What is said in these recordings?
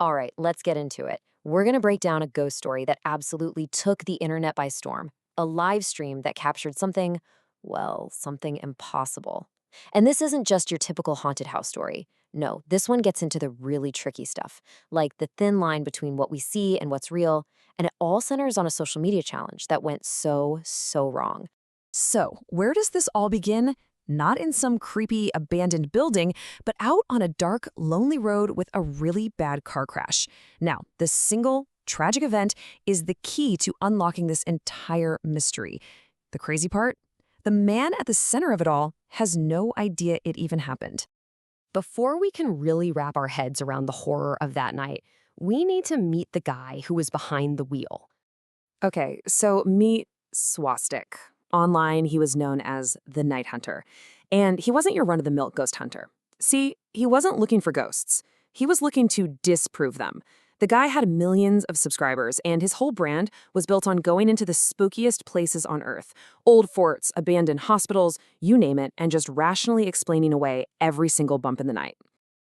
All right, let's get into it. We're going to break down a ghost story that absolutely took the internet by storm, a live stream that captured something, well, something impossible. And this isn't just your typical haunted house story. No, this one gets into the really tricky stuff, like the thin line between what we see and what's real, and it all centers on a social media challenge that went so wrong. So, where does this all begin? Not in some creepy, abandoned building, but out on a dark, lonely road with a really bad car crash. Now, this single, tragic event is the key to unlocking this entire mystery. The crazy part? The man at the center of it all has no idea it even happened. Before we can really wrap our heads around the horror of that night, we need to meet the guy who was behind the wheel. Okay, so meet Swastik. Online, he was known as the Night Hunter. And he wasn't your run-of-the-mill ghost hunter. See, he wasn't looking for ghosts. He was looking to disprove them. The guy had millions of subscribers, and his whole brand was built on going into the spookiest places on Earth. Old forts, abandoned hospitals, you name it, and just rationally explaining away every single bump in the night.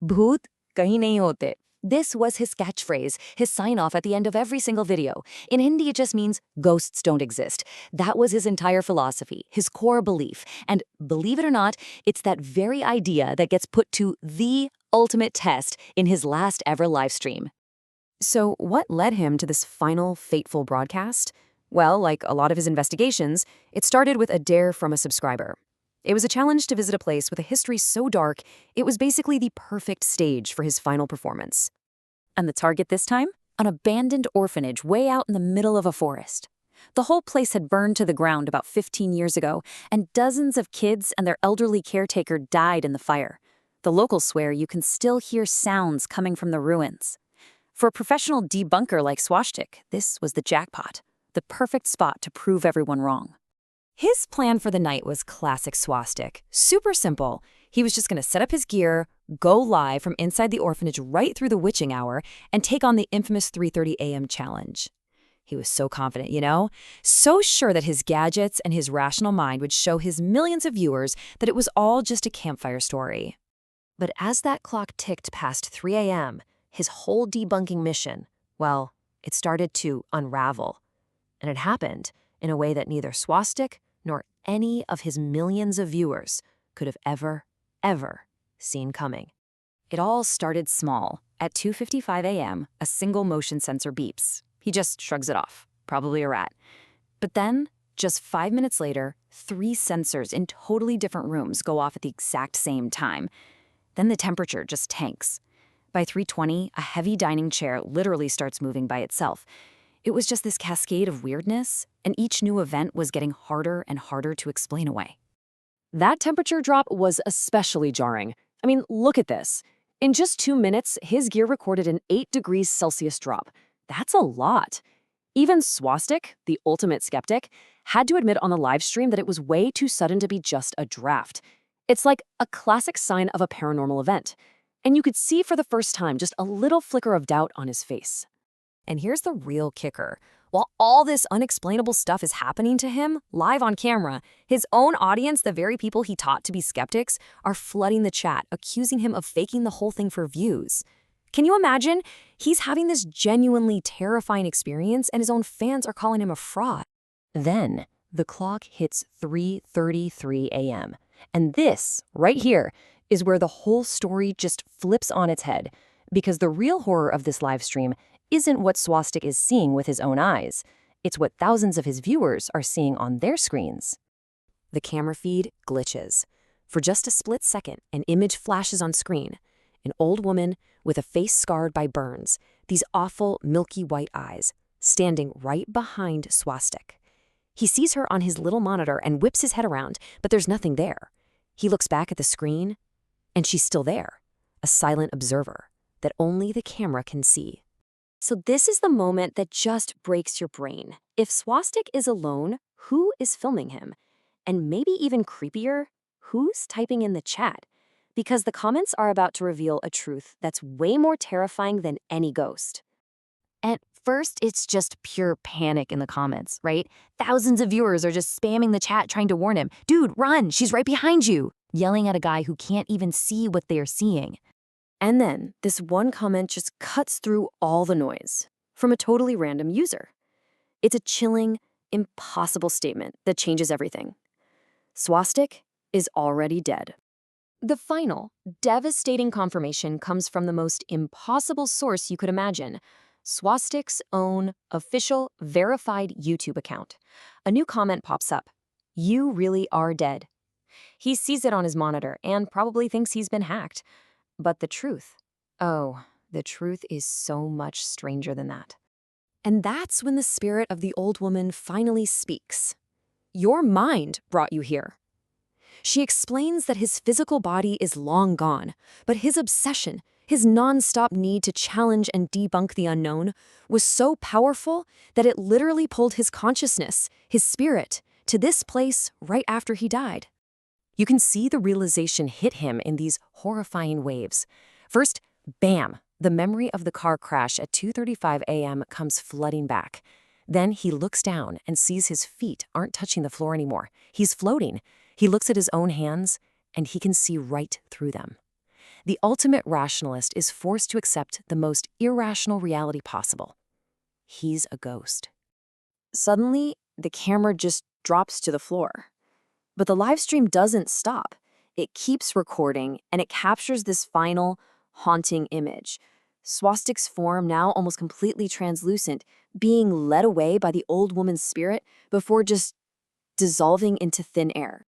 Bhoot kahin nahi hote. This was his catchphrase, his sign-off at the end of every single video. In Hindi, it just means ghosts don't exist. That was his entire philosophy, his core belief. And believe it or not, it's that very idea that gets put to the ultimate test in his last ever live stream. So, what led him to this final fateful broadcast? Well, like a lot of his investigations, it started with a dare from a subscriber. It was a challenge to visit a place with a history so dark, it was basically the perfect stage for his final performance. And the target this time? An abandoned orphanage way out in the middle of a forest. The whole place had burned to the ground about 15 years ago, and dozens of kids and their elderly caretaker died in the fire. The locals swear you can still hear sounds coming from the ruins. For a professional debunker like Swastik, this was the jackpot, the perfect spot to prove everyone wrong. His plan for the night was classic Swastik. Super simple. He was just going to set up his gear, go live from inside the orphanage right through the witching hour, and take on the infamous 3:30 a.m. challenge. He was so confident, so sure that his gadgets and his rational mind would show his millions of viewers that it was all just a campfire story. But as that clock ticked past 3 a.m., his whole debunking mission, well, it started to unravel. And it happened in a way that neither Swastik nor any of his millions of viewers could have ever seen coming. It all started small. At 2:55 a.m., a single motion sensor beeps. He just shrugs it off, probably a rat. But then, just 5 minutes later, 3 sensors in totally different rooms go off at the exact same time. Then the temperature just tanks. By 3:20, a heavy dining chair literally starts moving by itself. It was just this cascade of weirdness, and each new event was getting harder and harder to explain away. That temperature drop was especially jarring. I mean, look at this. In just 2 minutes, his gear recorded an 8 degrees Celsius drop. That's a lot. Even Swastik, the ultimate skeptic, had to admit on the live stream that it was way too sudden to be just a draft. It's like a classic sign of a paranormal event. And you could see for the first time just a little flicker of doubt on his face. And here's the real kicker. While all this unexplainable stuff is happening to him, live on camera, his own audience, the very people he taught to be skeptics, are flooding the chat, accusing him of faking the whole thing for views. Can you imagine? He's having this genuinely terrifying experience, and his own fans are calling him a fraud. Then, the clock hits 3:33 a.m. And this, right here, is where the whole story just flips on its head. Because the real horror of this live stream isn't what Swastik is seeing with his own eyes. It's what thousands of his viewers are seeing on their screens. The camera feed glitches. For just a split second, an image flashes on screen. An old woman with a face scarred by burns, these awful milky white eyes, standing right behind Swastik. He sees her on his little monitor and whips his head around, but there's nothing there. He looks back at the screen, and she's still there, a silent observer that only the camera can see. So this is the moment that just breaks your brain. If Swastik is alone, who is filming him? And maybe even creepier, who's typing in the chat? Because the comments are about to reveal a truth that's way more terrifying than any ghost. At first, it's just pure panic in the comments, right? Thousands of viewers are just spamming the chat trying to warn him, "Dude, run, she's right behind you," yelling at a guy who can't even see what they are seeing. And then this one comment just cuts through all the noise from a totally random user. It's a chilling, impossible statement that changes everything. Swastik is already dead. The final, devastating confirmation comes from the most impossible source you could imagine: Swastik's own official, verified YouTube account. A new comment pops up. "You really are dead." He sees it on his monitor and probably thinks he's been hacked. But the truth, the truth is so much stranger than that. And that's when the spirit of the old woman finally speaks. "Your mind brought you here." She explains that his physical body is long gone, but his obsession, his nonstop need to challenge and debunk the unknown, was so powerful that it literally pulled his consciousness, his spirit, to this place right after he died. You can see the realization hit him in these horrifying waves. First, bam, the memory of the car crash at 2:35 a.m. comes flooding back. Then he looks down and sees his feet aren't touching the floor anymore. He's floating. He looks at his own hands, and he can see right through them. The ultimate rationalist is forced to accept the most irrational reality possible. He's a ghost. Suddenly, the camera just drops to the floor. But the live stream doesn't stop. It keeps recording, and it captures this final, haunting image. Swastik's form now almost completely translucent, being led away by the old woman's spirit before just dissolving into thin air.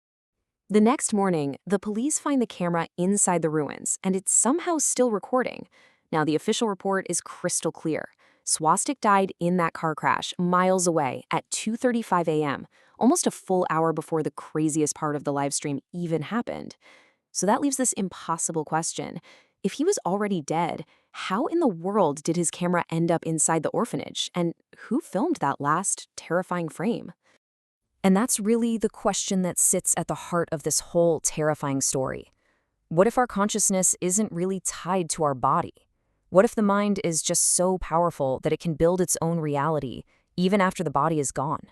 The next morning, the police find the camera inside the ruins, and it's somehow still recording. Now, the official report is crystal clear. Swastik died in that car crash miles away at 2:35 a.m., almost a full hour before the craziest part of the live stream even happened. So that leaves this impossible question. If he was already dead, how in the world did his camera end up inside the orphanage? And who filmed that last terrifying frame? And that's really the question that sits at the heart of this whole terrifying story. What if our consciousness isn't really tied to our body? What if the mind is just so powerful that it can build its own reality, even after the body is gone?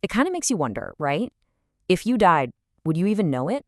It kind of makes you wonder, right? If you died, would you even know it?